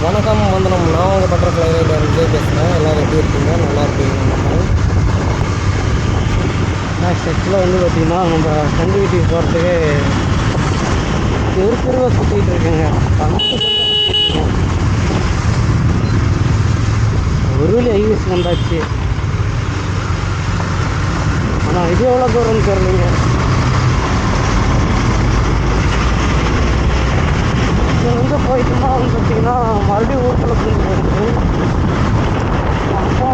வணக்கம் வந்தனம். நான் உங்கள் பட்டர்ஃப்ளை ரைடர் விஜய் பேசுகிறேன். எல்லோரும் எப்படி இருக்கீங்க? நல்லா இருக்கீங்க. நெக்ஸ்ட் ஆக்சுவலாக வந்து பார்த்திங்கன்னா நம்ம ஃப்ரெண்டு வீட்டுக்கு போகிறதுக்கு தெருவாக சுற்றிட்டு இருக்குங்க. ஒரு வழி ஐவிஎஸ் வந்தாச்சு. ஆனால் இது எவ்வளோ தூரம்னு தெரியலைங்க. இங்கே போயிட்டோம்னா வந்து பார்த்திங்கன்னா மறுபடியும் ஊருக்குள்ள கொண்டு போயிடுது. அப்போ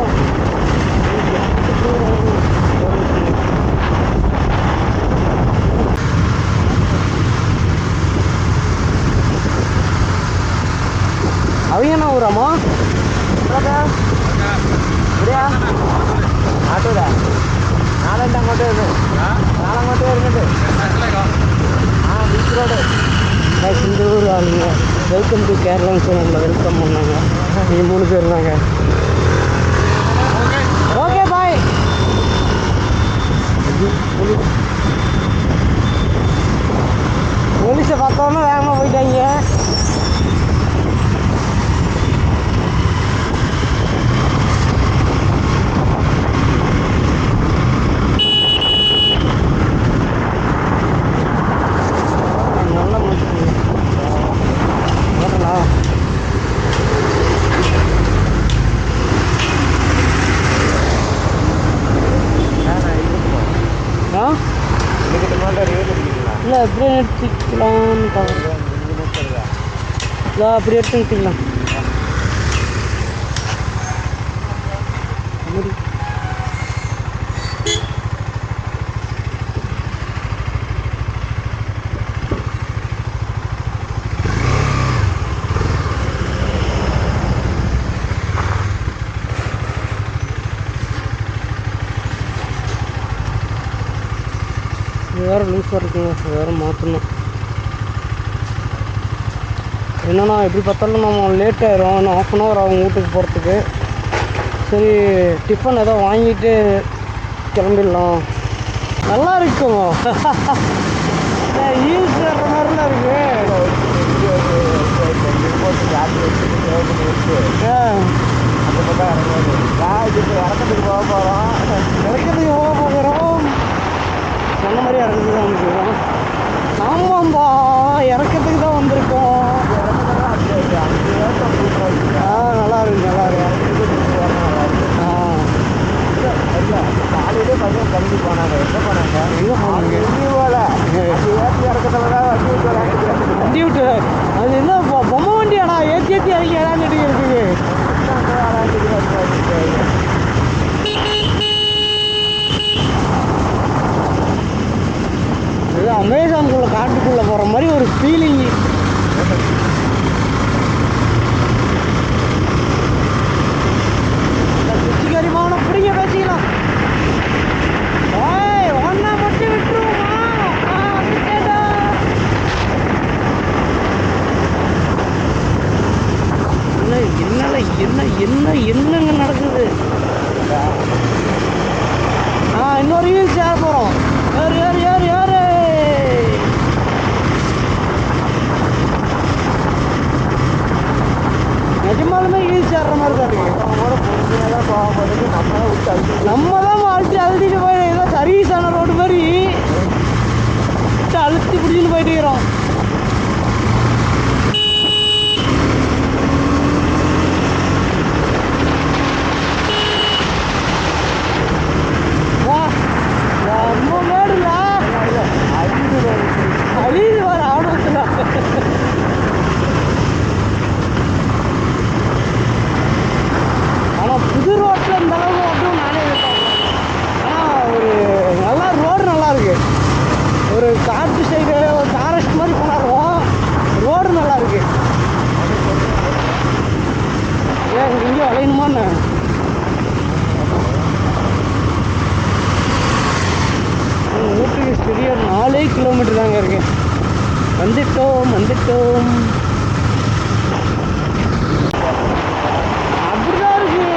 அவங்க என்ன ஊராமா? இப்படியா ஆட்டோதா நாலஞ்சு അങ്ങോട്ട് വരുന്നത് നാളങ്ങോട്ട് വരുന്നുണ്ട്. ബീച്ച് റോഡ് இந்த ஊர் ஆளுங்க வெல்கம் டு கேரளான்னு சொன்னாங்க. வெல்கம் பண்ணாங்க. நீங்கள் 3 பேர் தாங்க. Okay bye. போலீஸை பார்த்தோன்னா வேகமாக போயிட்டாங்க. இல்லை அப்படியே எடுத்துக்கலான்னு பார்க்குறேன். அப்படி எடுத்துக்கிட்டிங்களா? வேறு லூஸாக இருக்குங்க. வேறு மாற்றணும். என்னென்னா எப்படி பார்த்தாலும் நம்ம லேட் ஆயிரும். இன்னும் 1/2 hour ஆகும் வீட்டுக்கு போகிறதுக்கு. சரி டிஃபன் ஏதோ வாங்கிட்டு கிளம்பிடலாம். நல்லா இருக்கும். ஹீல்ஸ் ஏறுற மாதிரிலாம் இருக்கு. இறக்கத்துக்கு போக போகிறோம். சொன்ன மாதிரி இறக்கத்துக்கு தான் வந்துருக்கோம். ஆமாம்பா, இறக்கத்துக்கு தான் வந்திருக்கோம். நல்லா இருக்கு நல்லா இருக்கு. காலையிலே பையன் கிளம்பி போனாங்க. எங்கே போனாங்க? எங்கே போனாங்க? இறக்கத்தில் தான் வண்டி விட்டு அது என்ன பொம்மை வண்டியாடா? ஏற்றி இறக்கி இறங்கிட்டு இருக்குது. அமேசானுக்குள்ளே காட்டுக்குள்ளே போகிற மாதிரி ஒரு ஃபீலிங்கு. சுத்திகரிமான பிடிங்க பேசிக்கலாம். ஒன்னா மட்டும் விட்டுருவோமா? என்னங்க நடக்குது? இன்னொரு ஹீல்ஸ் ஏற போகிறோம். ஏறு நிஜமாலுமே ஹீல்ஸ் ஏறுற மாதிரி தான் இருக்கு. நம்ம தான் அழுத்திட்டு போய் ஏதோ சர்வீஸான ரோடு மாதிரி அழுத்தி பிடிச்சின்னு போயிட்டு இருக்கிறோம். நம்ம மேடுல அழிது வர ஆர்வத்தில். ஆனால் புது ரோட்டில் இந்த அளவுக்கு ஓட்டணும் நானே எதிர்பார்க்கணும். ஆனால் ஒரு நல்லா ரோடு நல்லா இருக்கு. ஒரு காட்டு சைடு ஃபாரஸ்ட் மாதிரி போனாலும் ரோடு நல்லா இருக்கு. ஏன் இங்கே வளையணுமான்னு ஊட்டிக்கு சரியா 4 கிலோமீட்டர் தாங்க இருக்கு. வந்துட்டோம். அப்படிதான் இருக்கு.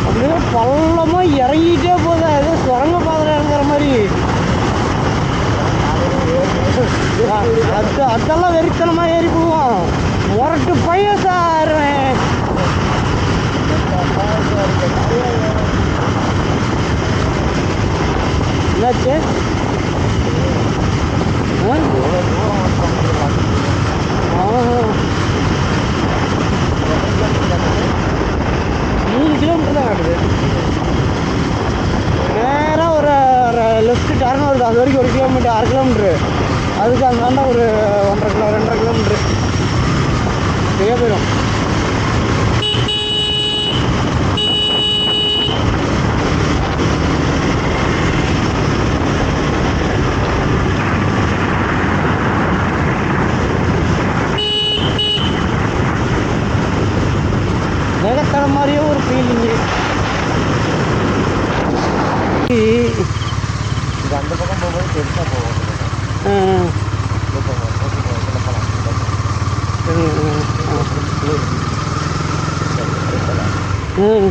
அப்படியே பள்ளமா இறங்கிட்டே போதா, ஏதோ சுரங்க பாதை இறங்குற மாதிரி. அதெல்லாம் வெறித்தனமா ஏறி போவோம். முரட்டு பையன் சார். என்னாச்சு? மூணு கிலோமீட்டர் தான் காட்டுது. நேராக ஒரு லெஃப்ட் டர்ன் வருது, அது வரைக்கும் 1 கிலோமீட்டர் 1/2 கிலோமீட்ரு. அதுக்கு அந்தாண்ட ஒரு 1.5 கிலோமீட்ரு சரியாக போயிடும். வேகத்தடம் மாதிரியே ஒரு ஃபீலிங்கு. இது அந்த பக்கம் போகும்போது பெருசாக போகும்.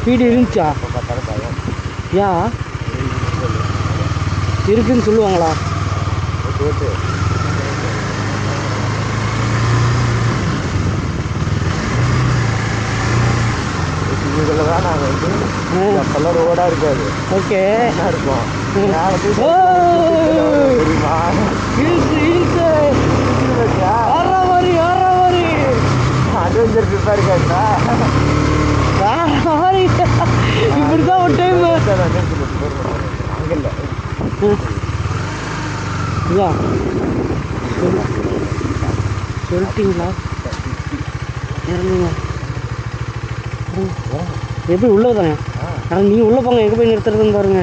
வீடு இருந்துச்சா? யா இருக்குன்னு சொல்லுவாங்களா? இதில் தான் நாங்கள் வந்து அப்பெல்லாம் ரோடாக இருக்காது. ஓகே இருக்கும். தெரியுமா? அட்வென்ச்சர் ட்ரிப்பாக இருக்காதுண்ணா. இப்படிதான் ஒரு டைம் அங்கே இல்லை. ஐயா சொல்லிட்டீங்களா? இறங்குங்க. எப்படி உள்ளே தானே? ஆனால் நீங்கள் உள்ளே போங்க, எங்கே போய் நிறுத்துறதுன்னு பாருங்க.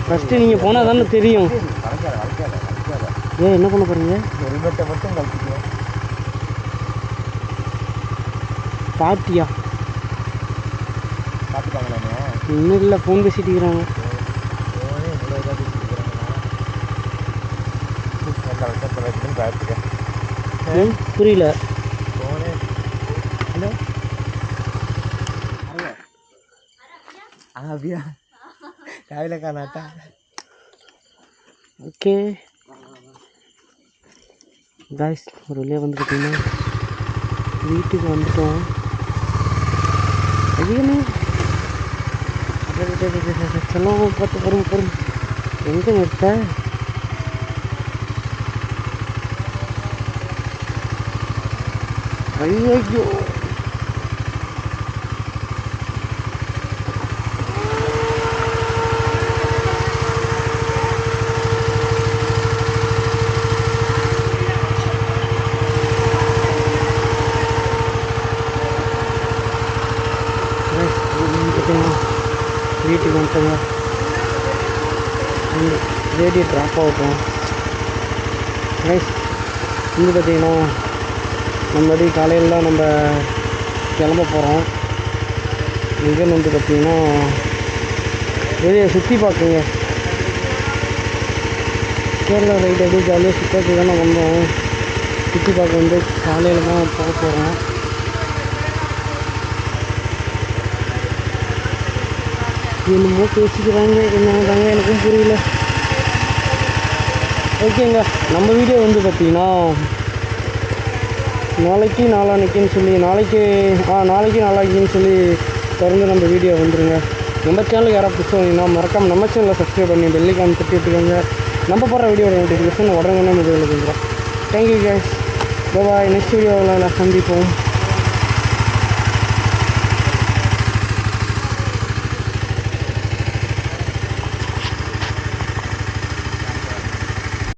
ஃபஸ்ட்டு நீங்கள் போனால் தானே தெரியும். ஏன் என்ன பண்ண போகிறீங்க? ஹெல்மெட்டை மட்டும் கழிச்சிக்கோ. பாட்டியா பார்த்துக்காங்களாண்ணே? இன்னும் இல்லை, ஃபோன் பேசிட்டு இருக்கிறாங்க. புரியல. அப்படியா? காவில காணாட்டா. ஓகே காய்ஸ், ஒரு வழியாக வந்து பார்த்தீங்கன்னா வீட்டுக்கு வந்துட்டோம். ஐயனே சொல்லாமல் பார்த்து பொறுமை எங்கே நிறுத்த? ஐயோ வீட்டுக்கு வந்துட்டோங்க. ரேடியோ ட்ராப் ஆகட்டும் ரைஸ். வந்து பார்த்திங்கன்னா நம்மடி காலையில் தான் நம்ம கிளம்ப போகிறோம். எங்கேன்னு வந்து பார்த்திங்கன்னா வெளியே சுற்றி பார்க்குங்க. கேரளா ரைட் அப்படியே ஜாலியாக சுற்றி தானே வந்தோம். சுற்றி பார்க்க வந்து காலையில் தான் போக போகிறோம். என்னமோ பேசிக்கிறாங்க, என்னதாங்க எனக்கும் புரியல. ஓகேங்க, நம்ம வீடியோ வந்து பார்த்திங்கன்னா நாளைக்கு நாளான்னைக்குன்னு சொல்லி நாளைக்குன்னு சொல்லி தொடர்ந்து நம்ம வீடியோ வந்துடுங்க. நம்ம சேனலுக்கு யாராவது புதுசாக வந்தீங்கன்னா மறக்காமல் நம்ம சேனலை சப்ஸ்கிரைப் பண்ணி பெல்லைக்கான் தட்டி விட்டுக்கோங்க. நம்ம போகிற வீடியோட நோட்டிஃபிகேஷன் உடனே மொபைலில் வந்துடும். தேங்க்யூ கைஸ், பாய். நெக்ஸ்ட் வீடியோவில் சந்திப்போம்.